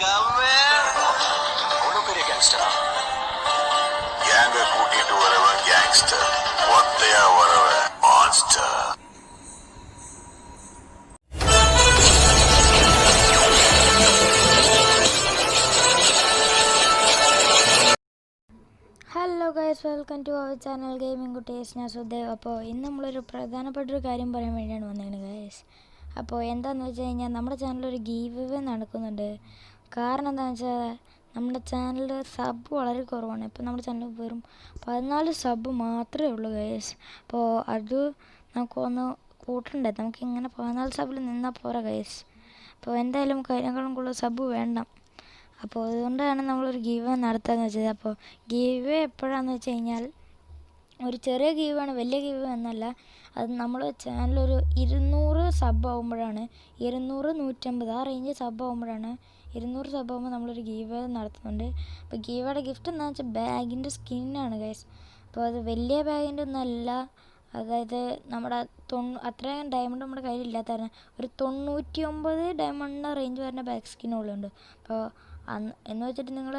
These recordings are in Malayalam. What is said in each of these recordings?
கேங்க கூட்டிட்டு வரவன் கேங்ஸ்டர், ஒத்தையா வரவன் monster. Hello guys, welcome to our channel gaming കുട്ടീസ്. ഞാൻ സുദേവ്. അപ്പോൾ ഇന്ന് നമ്മളൊരു പ്രധാനപ്പെട്ടൊരു കാര്യം പറയാൻ വേണ്ടിയാണ് വന്നേക്കുന്നത് ഗൈസ്. അപ്പോൾ എന്താണെന്ന് വെച്ച് കഴിഞ്ഞാൽ നമ്മുടെ ചാനലൊരു ഗീവ് അവേ നടക്കുന്നുണ്ട്. കാരണം എന്താണെന്ന് വെച്ചാൽ നമ്മുടെ ചാനലിൽ സബ് വളരെ കുറവാണ്. ഇപ്പോൾ നമ്മുടെ ചാനൽ വെറും 14 സബ് മാത്രമേ ഉള്ളൂ ഗൈസ്. അപ്പോൾ അത് നമുക്കൊന്ന് കൂട്ടണ്ടേ, നമുക്ക് ഇങ്ങനെ 14 സബിൽ നിന്നാൽ പോരാ ഗൈസ്. അപ്പോൾ എന്തായാലും അതിനേക്കാളും കൂടുതൽ സബ് വേണം. അപ്പോൾ അതുകൊണ്ടാണ് നമ്മളൊരു ഗീവ് നടത്താമെന്ന് വെച്ചത്. അപ്പോൾ ഗീവ് എപ്പോഴാണെന്ന് വെച്ച് കഴിഞ്ഞാൽ ഒരു ചെറിയ ഗീവാണ്, വലിയ ഗീവ് എന്നല്ല. അത് നമ്മൾ ചാനലൊരു 200 സബ് ആകുമ്പോഴാണ്, 200, 150 ആ റേഞ്ച് സബ് ആകുമ്പോഴാണ്, 200 സബ് ആകുമ്പോൾ നമ്മളൊരു ഗീവ് നടത്തുന്നുണ്ട്. അപ്പോൾ ഗീവയുടെ ഗിഫ്റ്റ് എന്താണെന്ന് വെച്ചാൽ ബാഗിൻ്റെ സ്കിന്നാണ് ഗൈസ്. അപ്പോൾ അത് വലിയ ബാഗിൻ്റെ ഒന്നല്ല, അതായത് നമ്മുടെ അത്രയും ഡയമണ്ട് നമ്മുടെ കയ്യിലില്ലാത്ത ഒരു 99 ഡയമണ്ടിൻ്റെ റേഞ്ച് വരുന്ന ബാഗ് സ്കിന്നുകളുണ്ട്. അപ്പോൾ എന്ന് വെച്ചിട്ട് നിങ്ങൾ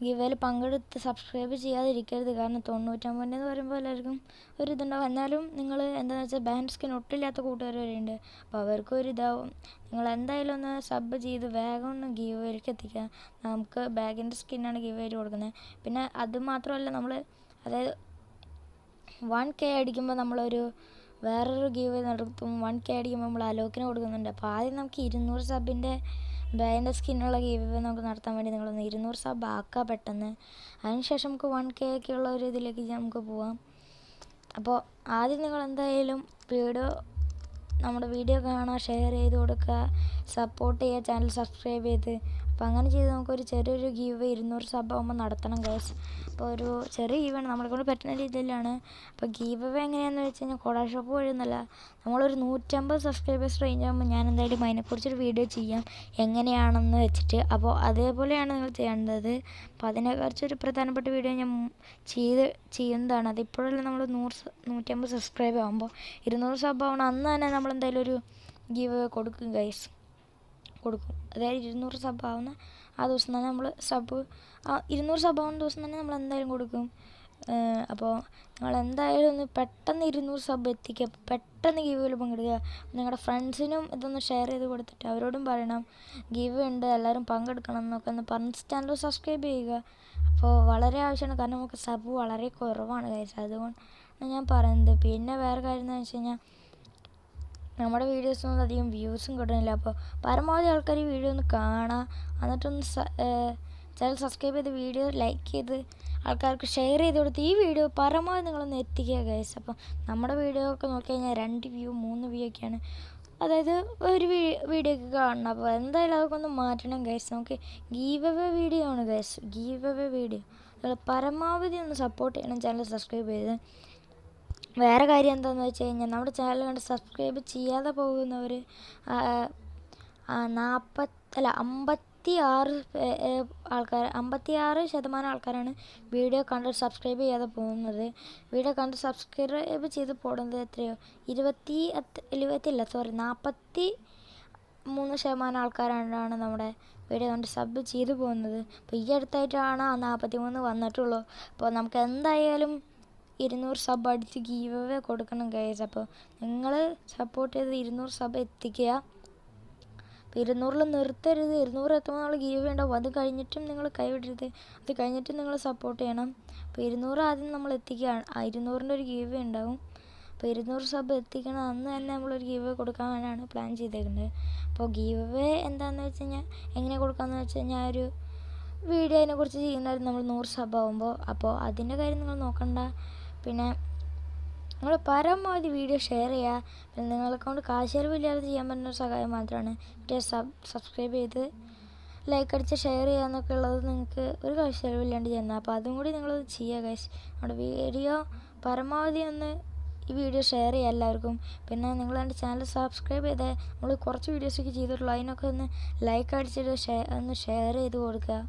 ഗിവേയിൽ പങ്കെടുത്ത് സബ്സ്ക്രൈബ് ചെയ്യാതിരിക്കരുത്. കാരണം 99 എന്ന് പറയുമ്പോൾ എല്ലാവർക്കും ഒരിതുണ്ടാവും. എന്നാലും നിങ്ങൾ എന്താണെന്ന് വെച്ചാൽ ബാൻഡ് സ്കിൻ ഒട്ടില്ലാത്ത കൂട്ടുകാർ വരെയുണ്ട്. അപ്പോൾ അവർക്കും ഒരിതാവും. നിങ്ങൾ എന്തായാലും ഒന്ന് സബ് ചെയ്ത് വേഗം ഒന്ന് ഗിവേയിലേക്ക് എത്തിക്കുക. നമുക്ക് ബാഗിൻ്റെ സ്കിന്നാണ് ഗിവേയിൽ കൊടുക്കുന്നത്. പിന്നെ അത് മാത്രമല്ല, നമ്മൾ അതായത് 1K അടിക്കുമ്പോൾ നമ്മളൊരു വേറൊരു ഗീവ് നടത്തും. 1K അടിക്കുമ്പോൾ നമ്മൾ അലോക്കിന് കൊടുക്കുന്നുണ്ട്. അപ്പോൾ ആദ്യം നമുക്ക് 200 സബിൻ്റെ ബാഗിൻ്റെ സ്കിന്നുള്ള ഗീവ് നമുക്ക് നടത്താൻ വേണ്ടി നിങ്ങളൊന്ന് 200 സബ് ആക്കുക പെട്ടെന്ന്. അതിനുശേഷം നമുക്ക് 1K ഒക്കെ ഉള്ള ഒരു ഇതിലേക്ക് നമുക്ക് പോവാം. അപ്പോൾ ആദ്യം നിങ്ങൾ എന്തായാലും നമ്മുടെ വീഡിയോ കാണുക, ഷെയർ ചെയ്ത് കൊടുക്കുക, സപ്പോർട്ട് ചെയ്യുക, ചാനൽ സബ്സ്ക്രൈബ് ചെയ്ത്. അപ്പോൾ അങ്ങനെ ചെയ്ത് നമുക്കൊരു ചെറിയൊരു ഗീവ് 200 സബ് ആകുമ്പോൾ നടത്തണം ഗൈസ്. അപ്പോൾ ഒരു ചെറിയ ഗീവാണ്, നമ്മളെ കൊണ്ട് പറ്റുന്ന രീതിയിലാണ്. അപ്പോൾ ഗീവ് എങ്ങനെയാണെന്ന് വെച്ച് കഴിഞ്ഞാൽ കോഡാ ഷോപ്പ് വഴിയൊന്നുമല്ല, നമ്മളൊരു 150 സബ്സ്ക്രൈബേഴ്സ് റേഞ്ച് ആകുമ്പോൾ ഞാൻ എന്തായാലും അതിനെക്കുറിച്ചൊരു വീഡിയോ ചെയ്യാം എങ്ങനെയാണെന്ന് വെച്ചിട്ട്. അപ്പോൾ അതേപോലെയാണ് നിങ്ങൾ ചെയ്യേണ്ടത്. അപ്പോൾ അതിനെക്കുറിച്ചൊരു പ്രധാനപ്പെട്ട വീഡിയോ ഞാൻ ചെയ്യുന്നതാണ്. അതിപ്പോഴല്ല നമ്മൾ 150 സബ്സ്ക്രൈബ് ആകുമ്പോൾ 200 സബ് ആവണം അന്ന് തന്നെ നമ്മളെന്തായാലും ഒരു ഗീവ് കൊടുക്കും ഗൈസ്, കൊടുക്കും. അതായത് 200 സബ് ആവുന്ന ആ ദിവസം തന്നെ നമ്മൾ 200 സബ് ആവുന്ന ദിവസം തന്നെ നമ്മൾ എന്തായാലും കൊടുക്കും. അപ്പോൾ നിങ്ങൾ എന്തായാലും ഒന്ന് പെട്ടെന്ന് 200 സബ് എത്തിക്കുക, പെട്ടെന്ന് ഗീവിൽ പങ്കെടുക്കുക. നിങ്ങളുടെ ഫ്രണ്ട്സിനും ഇതൊന്ന് ഷെയർ ചെയ്ത് കൊടുത്തിട്ട് അവരോടും പറയണം ഗീവ് ഉണ്ട്, എല്ലാവരും പങ്കെടുക്കണം എന്നൊക്കെ ഒന്ന് പറഞ്ഞ് ചാനൽ സബ്സ്ക്രൈബ് ചെയ്യുക. അപ്പോൾ വളരെ ആവശ്യമാണ്, കാരണം നമുക്ക് സബ് വളരെ കുറവാണ് ഗൈസ്, അതുകൊണ്ടാണ് ഞാൻ പറയുന്നത്. പിന്നെ വേറെ കാര്യം എന്താണെന്ന് വെച്ച് കഴിഞ്ഞാൽ നമ്മുടെ വീഡിയോസൊന്നും അധികം വ്യൂസും കിട്ടുന്നില്ല. അപ്പോൾ പരമാവധി ആൾക്കാർ ഈ വീഡിയോ ഒന്ന് കാണുക, എന്നിട്ടൊന്ന് ചാനൽ സബ്സ്ക്രൈബ് ചെയ്ത് വീഡിയോ ലൈക്ക് ചെയ്ത് ആൾക്കാർക്ക് ഷെയർ ചെയ്ത് കൊടുത്ത് ഈ വീഡിയോ പരമാവധി നിങ്ങളൊന്ന് എത്തിക്കുക ഗൈസ്. അപ്പോൾ നമ്മുടെ വീഡിയോ ഒക്കെ നോക്കി കഴിഞ്ഞാൽ 2 വ്യൂ 3 വ്യൂ ഒക്കെയാണ്, അതായത് ഒരു വീഡിയോക്ക് കാണണം. അപ്പോൾ എന്തായാലും അതൊക്കെ ഒന്ന് മാറ്റണം ഗൈസ്. നമുക്ക് ഗീവ് അവേ വീഡിയോ ആണ് ഗൈസ്, ഗീവ് അവേ വീഡിയോ. നിങ്ങൾ പരമാവധി ഒന്ന് സപ്പോർട്ട് ചെയ്യണം, ചാനൽ സബ്സ്ക്രൈബ് ചെയ്ത്. വേറെ കാര്യം എന്താണെന്ന് വെച്ച് കഴിഞ്ഞാൽ നമ്മുടെ ചാനൽ കണ്ട് സബ്സ്ക്രൈബ് ചെയ്യാതെ പോകുന്നവർ 56% ആൾക്കാരാണ് വീഡിയോ കണ്ട് സബ്സ്ക്രൈബ് ചെയ്യാതെ പോകുന്നത്. വീഡിയോ കണ്ട് സബ്സ്ക്രൈബ് ചെയ്ത് പോകുന്നത് എത്രയോ 43% ആൾക്കാരാണ് നമ്മുടെ വീഡിയോ കണ്ട് സബ് ചെയ്ത് പോകുന്നത്. അപ്പോൾ ഈ അടുത്തായിട്ടാണ് ആ 43 വന്നിട്ടുള്ളൂ. അപ്പോൾ നമുക്ക് എന്തായാലും 200 സബ് അടിച്ച് ഗീവ് അവേ കൊടുക്കണം ഗൈസ്. അപ്പോൾ നിങ്ങൾ സപ്പോർട്ട് ചെയ്ത് 200 സബ് എത്തിക്കുക. അപ്പോൾ 200 നിർത്തരുത്, 200 എത്തുമ്പോൾ നമ്മൾ ഗീവ് ഉണ്ടാവും. അത് കഴിഞ്ഞിട്ടും നിങ്ങൾ കൈവിടരുത്, അത് കഴിഞ്ഞിട്ടും നിങ്ങൾ സപ്പോർട്ട് ചെയ്യണം. അപ്പോൾ 200 ആദ്യം നമ്മൾ എത്തിക്കുകയാണ്, 200ൻ്റെ ഒരു ഗീവ് ഉണ്ടാവും. അപ്പോൾ 200 സബ് എത്തിക്കണം, അന്ന് തന്നെ നമ്മളൊരു ഗീവ് കൊടുക്കാനാണ് പ്ലാൻ ചെയ്തേക്കുന്നത്. അപ്പോൾ ഗീവ് എന്താണെന്ന് വെച്ച് കഴിഞ്ഞാൽ എങ്ങനെ കൊടുക്കാമെന്ന് വെച്ച് കഴിഞ്ഞാൽ ഒരു വീഡിയോ അതിനെക്കുറിച്ച് ചെയ്യുന്നതായിരുന്നു നമ്മൾ 100 സബ് ആകുമ്പോൾ. അപ്പോൾ അതിൻ്റെ കാര്യം നിങ്ങൾ നോക്കണ്ട. പിന്നെ നിങ്ങൾ പരമാവധി വീഡിയോ ഷെയർ ചെയ്യുക. പിന്നെ നിങ്ങളെ കൊണ്ട് കാശ് ചെലവില്ലാതെ ചെയ്യാൻ പറ്റുന്ന ഒരു സഹായം മാത്രമാണ് വീഡിയോ സബ്സ്ക്രൈബ് ചെയ്ത് ലൈക്ക് അടിച്ച് ഷെയർ ചെയ്യുക എന്നൊക്കെ ഉള്ളത് നിങ്ങൾക്ക് ഒരു കാശ് ചെലവില്ലാണ്ട് ചെയ്യുന്നത്. അപ്പോൾ അതും കൂടി നിങ്ങളത് ചെയ്യുക ഗൈസ്. നമ്മുടെ വീഡിയോ പരമാവധി ഒന്ന് ഈ വീഡിയോ ഷെയർ ചെയ്യുക എല്ലാവർക്കും. പിന്നെ നിങ്ങൾ എൻ്റെ ചാനൽ സബ്സ്ക്രൈബ് ചെയ്ത് നമ്മൾ കുറച്ച് വീഡിയോസൊക്കെ ചെയ്തിട്ടുള്ളൂ, അതിനൊക്കെ ഒന്ന് ലൈക്ക് അടിച്ചിട്ട് ഒന്ന് ഷെയർ ചെയ്ത് കൊടുക്കുക.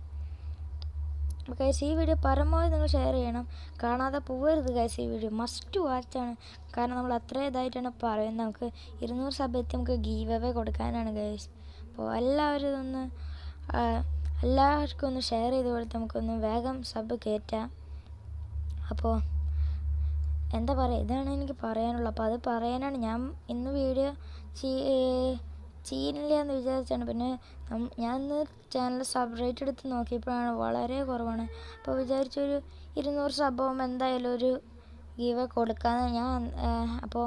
ഗൈസ് ഈ വീഡിയോ പരമാവധി നിങ്ങൾ ഷെയർ ചെയ്യണം, കാണാതെ പോകരുത് ഗൈസ്. ഈ വീഡിയോ മസ്റ്റ് വാച്ചാണ്, കാരണം നമ്മൾ അത്ര ഇതായിട്ടാണ് പറയുന്നത്. നമുക്ക് 200 സബ് എത്തി നമുക്ക് ഗീവ് അവേ കൊടുക്കാനാണ് ഗൈസ്. അപ്പോൾ എല്ലാവരും ഇതൊന്ന് എല്ലാവർക്കും ഒന്ന് ഷെയർ ചെയ്ത് കൊടുത്ത് നമുക്കൊന്ന് വേഗം സബ് കയറ്റാം. അപ്പോൾ എന്താ പറയുക, ഇതാണ് എനിക്ക് പറയാനുള്ളത്. അപ്പോൾ അത് പറയാനാണ് ഞാൻ ഇന്ന് വീഡിയോ ചെയ്യുന്നില്ല എന്ന് വിചാരിച്ചാണ്. പിന്നെ ഞാൻ ഇന്ന് ചാനൽ സബ് റേറ്റ് എടുത്ത് നോക്കിയപ്പോഴാണ് വളരെ കുറവാണ്. അപ്പോൾ വിചാരിച്ചൊരു 200 സബ്ബാകുമ്പോൾ എന്തായാലും ഒരു ഗീവ് കൊടുക്കാമെന്ന് ഞാൻ. അപ്പോൾ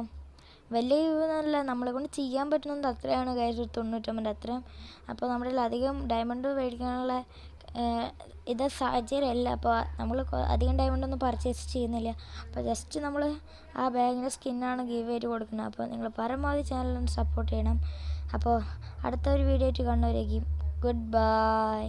വലിയ ഗീവൊന്നുമല്ല, നമ്മളെ കൊണ്ട് ചെയ്യാൻ പറ്റുന്നത് അത്രയാണ് ഗൈസ്, ഒരു 99 അത്രയും. അപ്പോൾ നമ്മുടെ അധികം ഡയമണ്ട് മേടിക്കാനുള്ള ഇത് സാഹചര്യമല്ല. അപ്പോൾ നമ്മൾ അധികം ഡയമണ്ടൊന്നും പർച്ചേസ് ചെയ്യുന്നില്ല. അപ്പോൾ ജസ്റ്റ് നമ്മൾ ആ ബാഗിൻ്റെ സ്കിന്നാണ് ഗീവ് ആയിട്ട് കൊടുക്കുന്നത്. അപ്പോൾ നിങ്ങൾ പരമാവധി ചാനലൊന്ന് സപ്പോർട്ട് ചെയ്യണം. അപ്പോൾ അടുത്ത ഒരു വീഡിയോ ആയിട്ട് കാണുന്നവരേക്കും ഗുഡ് ബൈ.